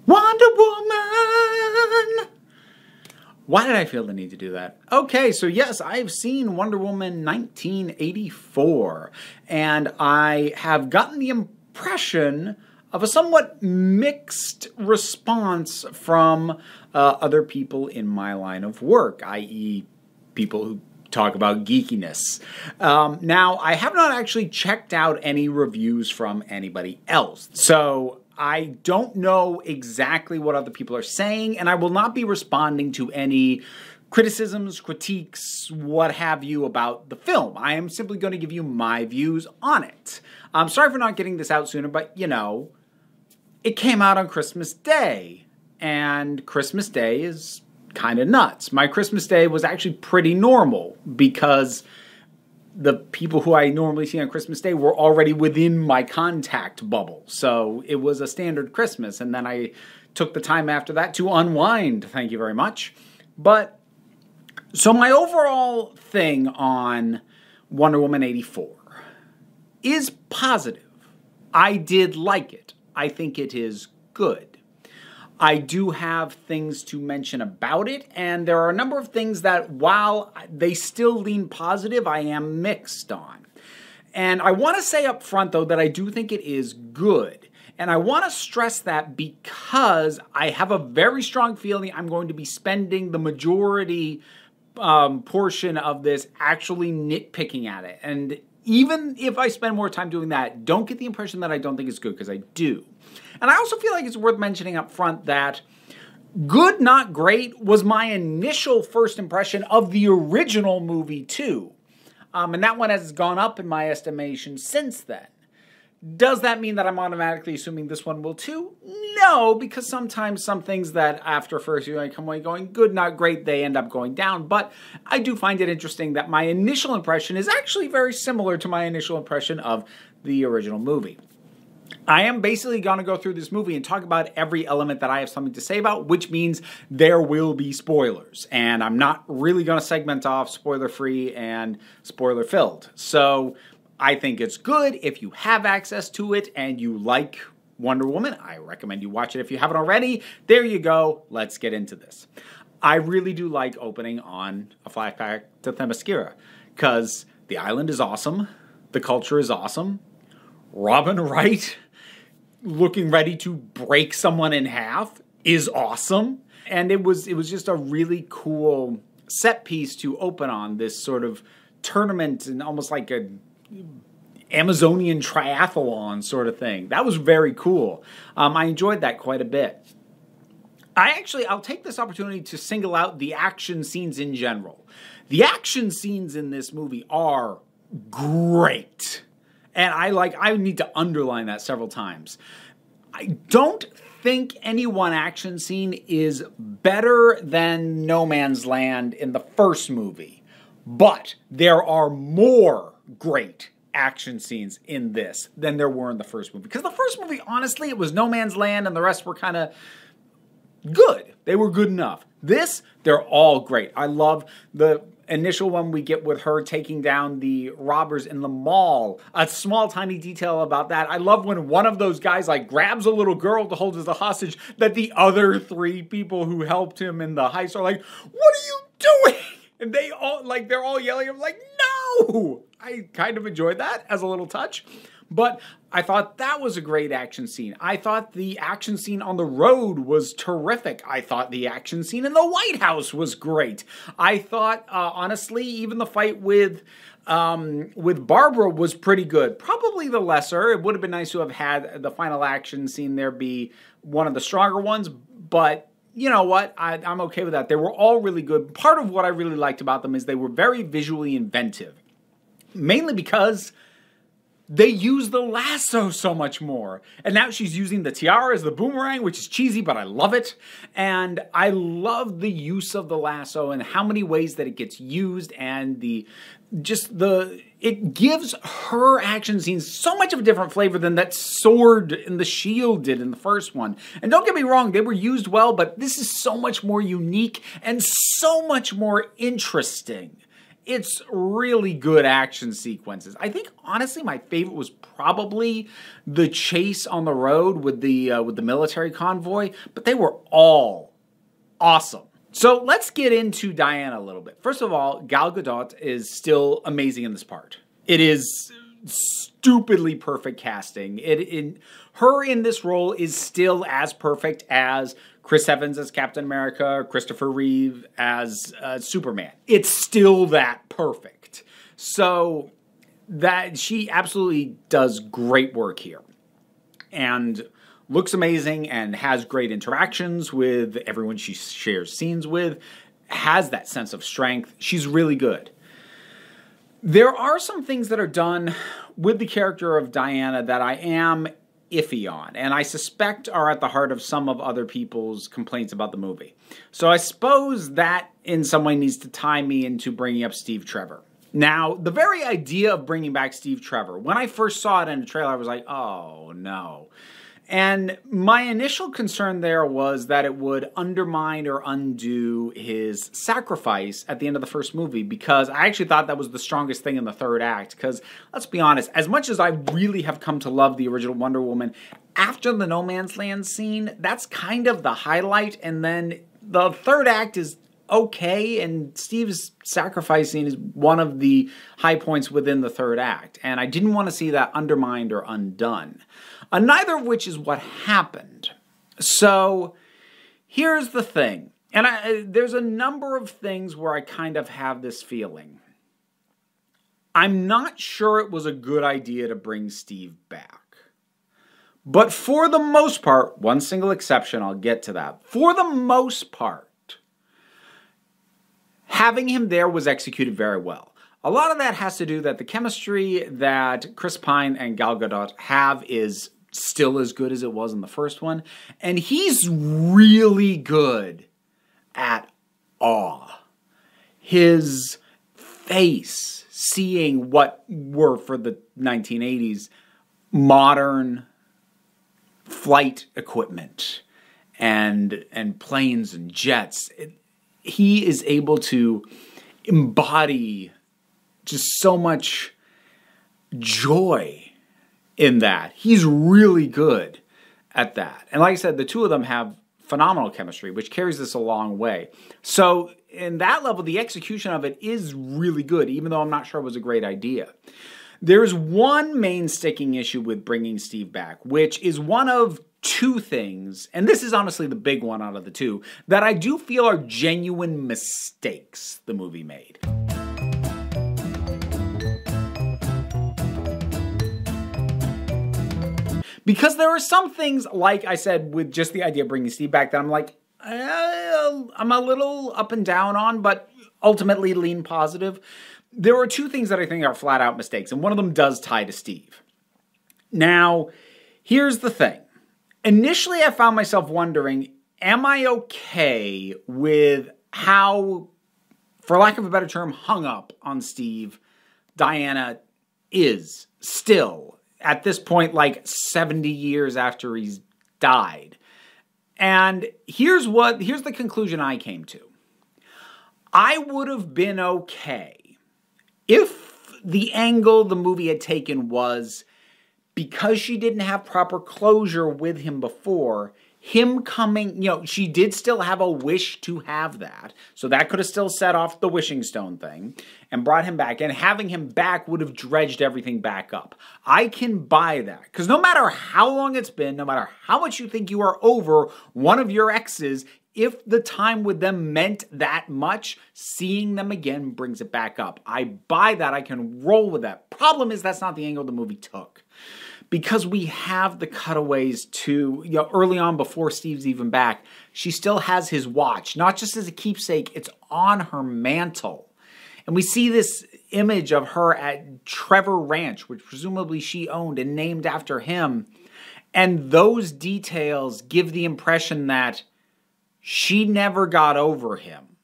Wonder Woman! Why did I feel the need to do that? Okay, so yes, I've seen Wonder Woman 1984, and I have gotten the impression of a somewhat mixed response from other people in my line of work, i.e. people who talk about geekiness. Now, I have not actually checked out any reviews from anybody else, so I don't know exactly what other people are saying, and I will not be responding to any criticisms, critiques, what have you about the film. I am simply going to give you my views on it. I'm sorry for not getting this out sooner, but, you know, it came out on Christmas Day, and Christmas Day is kind of nuts. My Christmas Day was actually pretty normal because the people who I normally see on Christmas Day were already within my contact bubble. So it was a standard Christmas. And then I took the time after that to unwind. Thank you very much. But so my overall thing on Wonder Woman 84 is positive. I did like it. I think it is good. I do have things to mention about it, and there are a number of things that, while they still lean positive, I am mixed on. And I want to say up front, though, that I do think it is good. And I want to stress that because I have a very strong feeling I'm going to be spending the majority portion of this actually nitpicking at it. And even if I spend more time doing that, don't get the impression that I don't think it's good, because I do. And I also feel like it's worth mentioning up front that good, not great, was my initial first impression of the original movie too. And that one has gone up in my estimation since then. Does that mean that I'm automatically assuming this one will too? No, because sometimes some things that after first viewing I come away going good, not great, they end up going down. But I do find it interesting that my initial impression is actually very similar to my initial impression of the original movie. I am basically going to go through this movie and talk about every element that I have something to say about, which means there will be spoilers. And I'm not really going to segment off spoiler-free and spoiler-filled. So I think it's good if you have access to it and you like Wonder Woman. I recommend you watch it if you haven't already. There you go. Let's get into this. I really do like opening on a flashback to Themyscira because the island is awesome. The culture is awesome. Robin Wright looking ready to break someone in half is awesome. And it was just a really cool set piece to open on, this sort of tournament and almost like a Amazonian triathlon sort of thing. That was very cool. I enjoyed that quite a bit. I'll take this opportunity to single out the action scenes in general. The action scenes in this movie are great. And I need to underline that several times. I don't think any one action scene is better than No Man's Land in the first movie. But there are more great action scenes in this than there were in the first movie. Because the first movie, honestly, it was No Man's Land and the rest were kind of good. They were good enough. This, they're all great. I love the initial one we get with her taking down the robbers in the mall. A small tiny detail about that. I love when one of those guys like grabs a little girl to hold as a hostage, that the other three people who helped him in the heist are like, "What are you doing?" And they all they're all yelling. I'm like, "No!" I kind of enjoyed that as a little touch. But I thought that was a great action scene. I thought the action scene on the road was terrific. I thought the action scene in the White House was great. I thought, honestly, even the fight with Barbara was pretty good. Probably the lesser. It would have been nice to have had the final action scene there be one of the stronger ones. But you know what? I'm okay with that. They were all really good. Part of what I really liked about them is they were very visually inventive. Mainly because they use the lasso so much more. And now she's using the tiara as the boomerang, which is cheesy, but I love it. And I love the use of the lasso and how many ways that it gets used, and it gives her action scenes so much of a different flavor than that sword and the shield did in the first one. And don't get me wrong, they were used well, but this is so much more unique and so much more interesting. it's really good action sequences. I think, honestly, my favorite was probably the chase on the road with the military convoy, but they were all awesome. So let's get into Diana a little bit. First of all, Gal Gadot is still amazing in this part. It is stupidly perfect casting. Her in this role is still as perfect as Chris Evans as Captain America, Christopher Reeve as Superman. It's still that perfect. So that she absolutely does great work here. And looks amazing and has great interactions with everyone she shares scenes with, has that sense of strength. She's really good. There are some things that are done with the character of Diana that I am iffy on, and I suspect are at the heart of some of other people's complaints about the movie. So I suppose that in some way needs to tie me into bringing up Steve Trevor. Now, the very idea of bringing back Steve Trevor, when I first saw it in the trailer, I was like, oh no. And my initial concern there was that it would undermine or undo his sacrifice at the end of the first movie, because I actually thought that was the strongest thing in the third act. Because, let's be honest, as much as I really have come to love the original Wonder Woman, after the No Man's Land scene, that's kind of the highlight, and then the third act is okay, and Steve's sacrifice scene is one of the high points within the third act, and I didn't want to see that undermined or undone. Neither of which is what happened. So here's the thing, and there's a number of things where I kind of have this feeling. I'm not sure it was a good idea to bring Steve back. But for the most part, one single exception, I'll get to that. For the most part, having him there was executed very well. A lot of that has to do that the chemistry that Chris Pine and Gal Gadot have is still as good as it was in the first one. And he's really good at awe. His face, seeing what were for the 1980s modern flight equipment and planes and jets, he is able to embody just so much joy in that. He's really good at that. And like I said, the two of them have phenomenal chemistry, which carries this a long way. So in that level, the execution of it is really good, even though I'm not sure it was a great idea. There's one main sticking issue with bringing Steve back, which is one of two things, and this is honestly the big one out of the two, that I do feel are genuine mistakes the movie made. Because there are some things, like I said, with just the idea of bringing Steve back, that I'm like, I'm a little up and down on, but ultimately lean positive. There are two things that I think are flat out mistakes, and one of them does tie to Steve. Now, here's the thing. Initially, I found myself wondering, am I okay with how, for lack of a better term, hung up on Steve Diana is still at this point, like 70 years after he's died. And here's the conclusion I came to. I would have been okay if the angle the movie had taken was, because she didn't have proper closure with him before, him coming, she did still have a wish to have that. So that could have still set off the wishing stone thing and brought him back. And having him back would have dredged everything back up. I can buy that. Because no matter how long it's been, no matter how much you think you are over one of your exes, if the time with them meant that much, seeing them again brings it back up. I buy that. I can roll with that. Problem is, that's not the angle the movie took. Because we have the cutaways to, early on before Steve's even back, she still has his watch. Not just as a keepsake, it's on her mantle. And we see this image of her at Trevor Ranch, which presumably she owned and named after him. And those details give the impression that she never got over him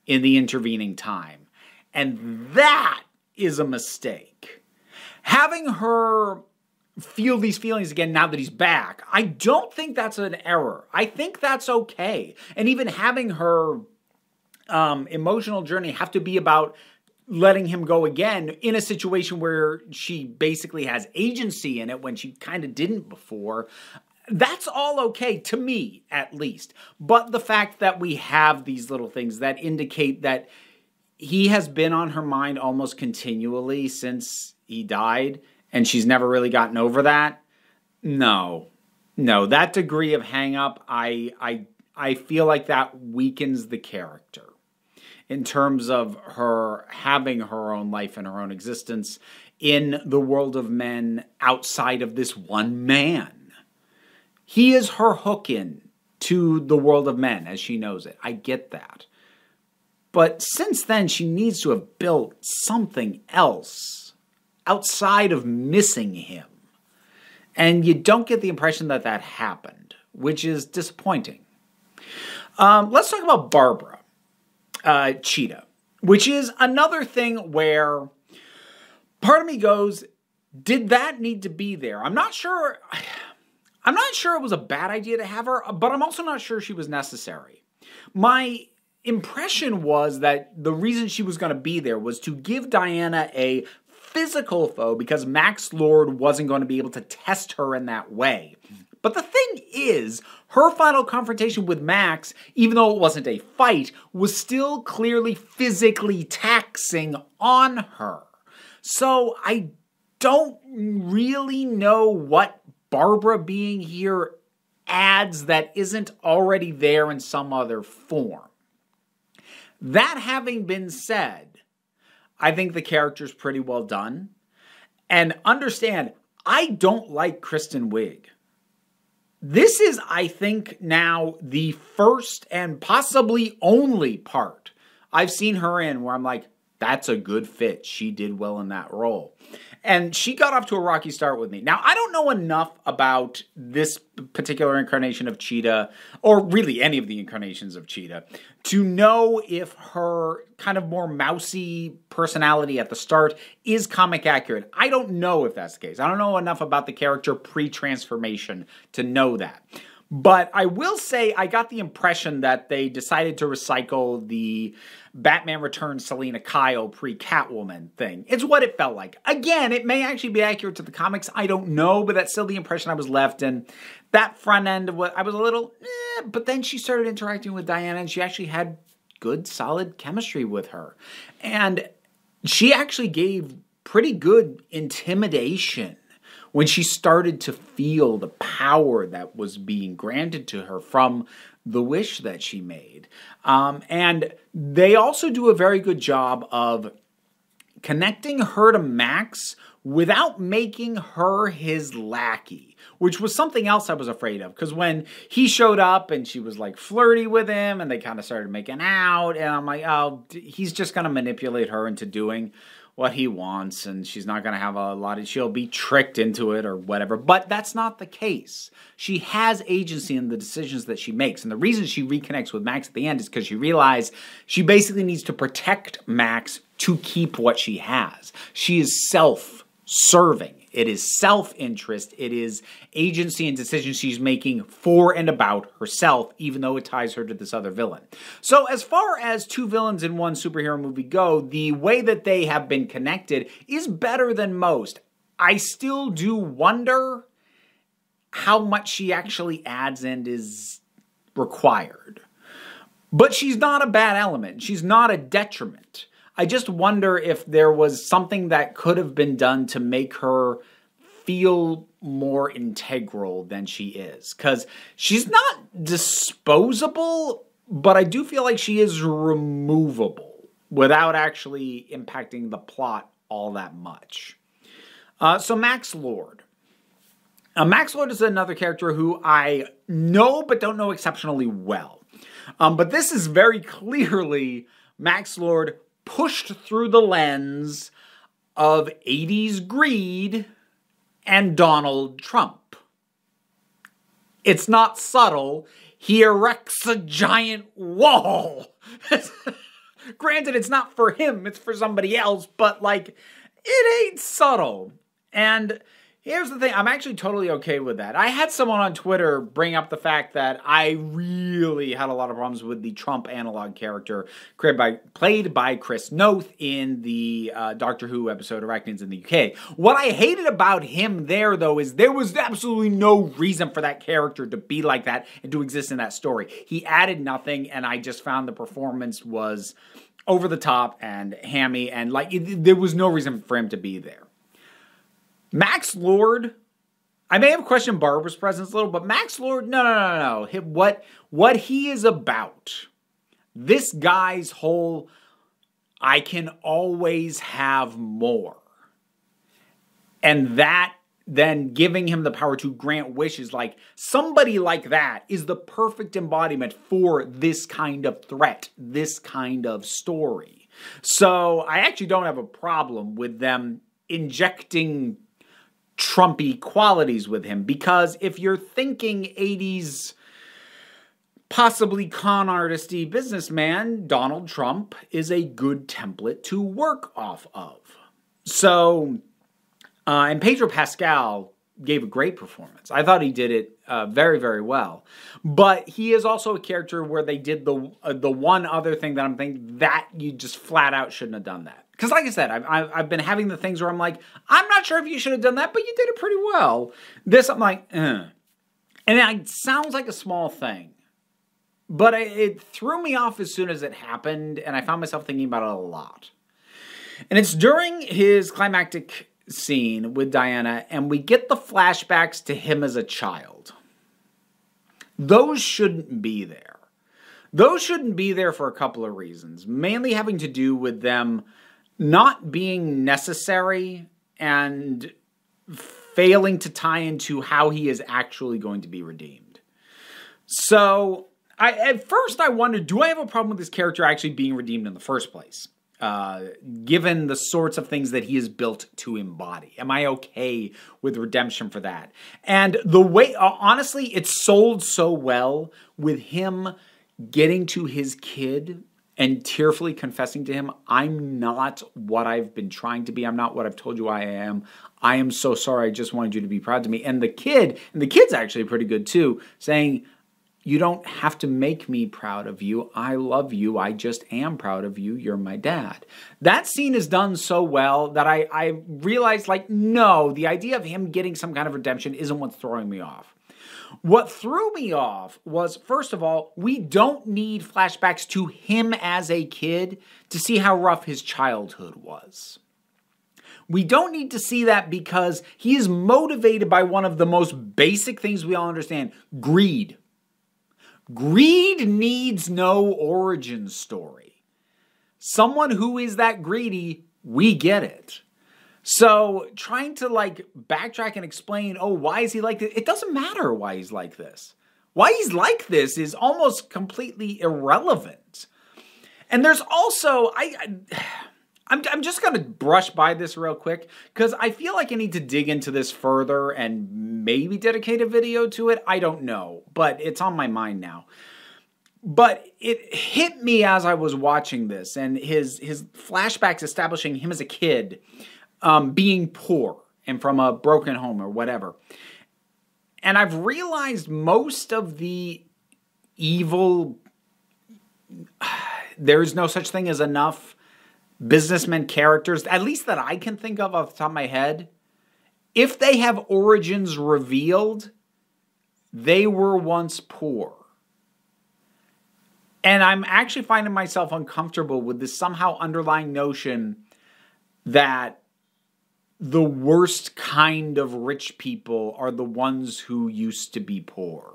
in the intervening time. And that is a mistake. Having her feel these feelings again now that he's back, I don't think that's an error. I think that's okay. And even having her emotional journey have to be about letting him go again in a situation where she basically has agency in it when she kind of didn't before. That's all okay, to me, at least. But the fact that we have these little things that indicate that he has been on her mind almost continually since he died, and she's never really gotten over that. No, that degree of hang-up, I feel like that weakens the character in terms of her having her own life and her own existence in the world of men outside of this one man. He is her hook in to the world of men as she knows it. I get that. But since then, she needs to have built something else outside of missing him. And you don't get the impression that that happened, which is disappointing. Let's talk about Barbara, Cheetah, which is another thing where part of me goes, did that need to be there? I'm not sure it was a bad idea to have her, but I'm also not sure she was necessary. My impression was that the reason she was going to be there was to give Diana a physical foe because Max Lord wasn't going to be able to test her in that way. But the thing is, her final confrontation with Max, even though it wasn't a fight, was still clearly physically taxing on her. So I don't really know what Barbara being here adds that isn't already there in some other form. That having been said, I think the character's pretty well done. And understand, I don't like Kristen Wiig. This is, I think, now the first and possibly only part I've seen her in where I'm like, that's a good fit. She did well in that role. And she got off to a rocky start with me. Now, I don't know enough about this particular incarnation of Cheetah, or really any of the incarnations of Cheetah, to know if her kind of more mousy personality at the start is comic accurate. I don't know if that's the case. I don't know enough about the character pre-transformation to know that. But I will say I got the impression that they decided to recycle the Batman Returns Selina Kyle pre-Catwoman thing. It's what it felt like. Again, it may actually be accurate to the comics. I don't know, but that's still the impression I was left. And that front end of what I was a little, but then she started interacting with Diana and she actually had good, solid chemistry with her. And she actually gave pretty good intimidation when she started to feel the power that was being granted to her from the wish that she made. And they also do a very good job of connecting her to Max without making her his lackey, which was something else I was afraid of. Because when he showed up and she was like flirty with him and they kind of started making out, and I'm like, oh, he's just going to manipulate her into doing what he wants, and she's not going to have a lot of, she'll be tricked into it or whatever. But that's not the case. She has agency in the decisions that she makes. And the reason she reconnects with Max at the end is because she realized she basically needs to protect Max to keep what she has. She is self-serving. It is self-interest. It is agency and decisions she's making for and about herself, even though it ties her to this other villain. So as far as two villains in one superhero movie go, the way that they have been connected is better than most. I still do wonder how much she actually adds and is required. But she's not a bad element. She's not a detriment. I just wonder if there was something that could have been done to make her feel more integral than she is. Because she's not disposable, but I do feel like she is removable without actually impacting the plot all that much. So Max Lord. Max Lord is another character who I know but don't know exceptionally well. But this is very clearly Max Lord pushed through the lens of 80s greed and Donald Trump. It's not subtle. He erects a giant wall. Granted, it's not for him, it's for somebody else, but like, it ain't subtle. And Here's the thing. I'm actually totally okay with that. I had someone on Twitter bring up the fact that I really had a lot of problems with the Trump analog character played by Chris Noth in the Doctor Who episode Arachnids in the UK. What I hated about him there, though, is there was absolutely no reason for that character to be like that and to exist in that story. He added nothing, and I just found the performance was over the top and hammy, and there was no reason for him to be there. Max Lord, I may have questioned Barbara's presence a little, but Max Lord, no. What he is about, this guy's whole, I can always have more. And that then giving him the power to grant wishes, like somebody like that is the perfect embodiment for this kind of threat, this kind of story. So I actually don't have a problem with them injecting Trumpy qualities with him, because if you're thinking 80s possibly con artisty businessman, Donald Trump is a good template to work off of. So, and Pedro Pascal gave a great performance. I thought he did it very, very well. But he is also a character where they did the one other thing that I'm thinking that you just flat out shouldn't have done that. Because like I said, I've been having the things where I'm like, I'm not sure if you should have done that, but you did it pretty well. This, I'm like, And it sounds like a small thing. But it threw me off as soon as it happened, and I found myself thinking about it a lot. And it's during his climactic scene with Diana, and we get the flashbacks to him as a child. Those shouldn't be there. Those shouldn't be there for a couple of reasons, mainly having to do with them not being necessary and failing to tie into how he is actually going to be redeemed. So, at first I wondered, do I have a problem with this character actually being redeemed in the first place? Given the sorts of things that he is built to embody. Am I okay with redemption for that? And the way, honestly, it's sold so well with him getting to his kid and tearfully confessing to him, I'm not what I've been trying to be. I'm not what I've told you I am. I am so sorry. I just wanted you to be proud of me. And the kid's actually pretty good too, saying, you don't have to make me proud of you. I love you. I just am proud of you. You're my dad. That scene is done so well that I realized, no, the idea of him getting some kind of redemption isn't what's throwing me off. What threw me off was, first of all, we don't need flashbacks to him as a kid to see how rough his childhood was. We don't need to see that because he is motivated by one of the most basic things we all understand, greed. Greed needs no origin story. Someone who is that greedy, we get it. So trying to backtrack and explain, why is he like this? It doesn't matter why he's like this. Why he's like this is almost completely irrelevant. And there's also, I'm just going to brush by this real quick because I feel like I need to dig into this further and maybe dedicate a video to it. I don't know, but it's on my mind now. But it hit me as I was watching this and his flashbacks establishing him as a kid being poor and from a broken home or whatever. And I've realized most of the evil, there's no such thing as enough businessmen characters, at least that I can think of off the top of my head, if they have origins revealed, they were once poor. And I'm actually finding myself uncomfortable with this somehow underlying notion that the worst kind of rich people are the ones who used to be poor.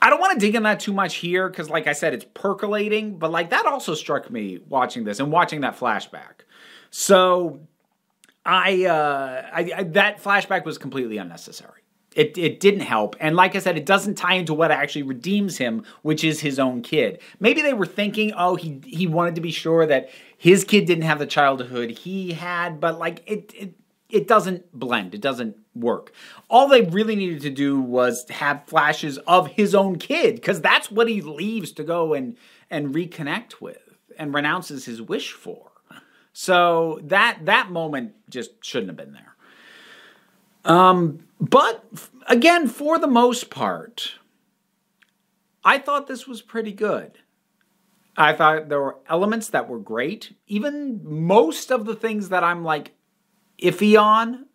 I don't want to dig in that too much here because, like I said, it's percolating. But that also struck me watching this and watching that flashback. So that flashback was completely unnecessary. It didn't help. And like I said, it doesn't tie into what actually redeems him, which is his own kid. Maybe they were thinking, he wanted to be sure that his kid didn't have the childhood he had, but it doesn't blend. It doesn't work. All they really needed to do was have flashes of his own kid, because that's what he leaves to go and reconnect with and renounces his wish for. So that moment just shouldn't have been there. But again, for the most part, I thought this was pretty good. I thought there were elements that were great. Even most of the things that I'm like iffy on,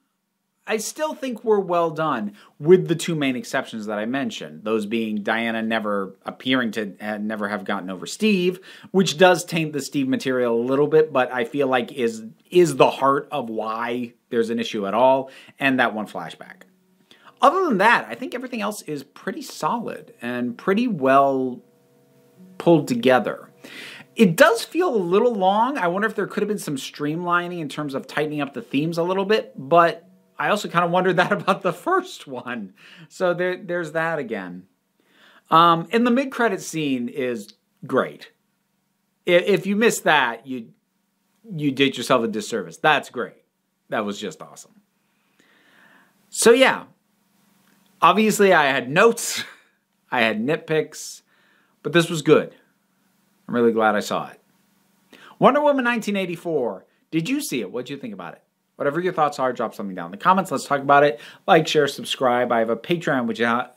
I still think were well done, with the two main exceptions that I mentioned. Those being Diana never appearing to never have gotten over Steve, which does taint the Steve material a little bit, but I feel like is the heart of why there's an issue at all, and that one flashback. Other than that, I think everything else is pretty solid and pretty well pulled together. It does feel a little long. I wonder if there could have been some streamlining in terms of tightening up the themes a little bit, but I also kind of wondered that about the first one. So there's that again. And the mid-credit scene is great. If you missed that, you did yourself a disservice. That's great. That was just awesome. So yeah, obviously I had notes, I had nitpicks, but this was good. I'm really glad I saw it. Wonder Woman 1984. Did you see it? What did you think about it? Whatever your thoughts are, drop something down in the comments. Let's talk about it. Like, share, subscribe. I have a Patreon,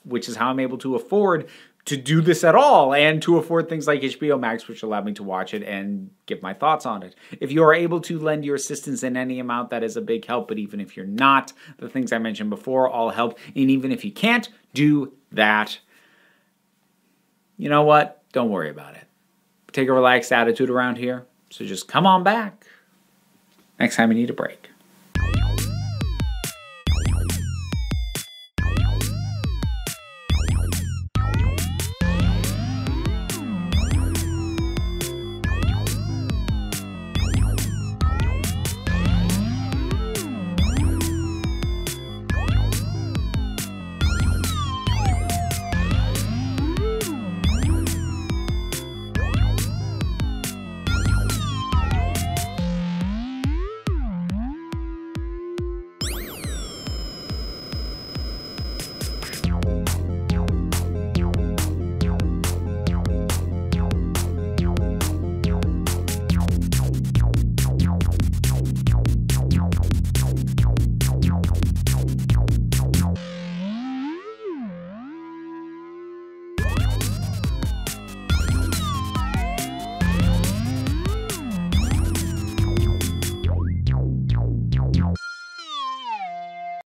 which is how I'm able to afford to do this at all and to afford things like HBO Max, which allow me to watch it and give my thoughts on it. If you are able to lend your assistance in any amount, that is a big help. But even if you're not, the things I mentioned before all help. And even if you can't do that, you know what? Don't worry about it. Take a relaxed attitude around here. So just come on back next time you need a break.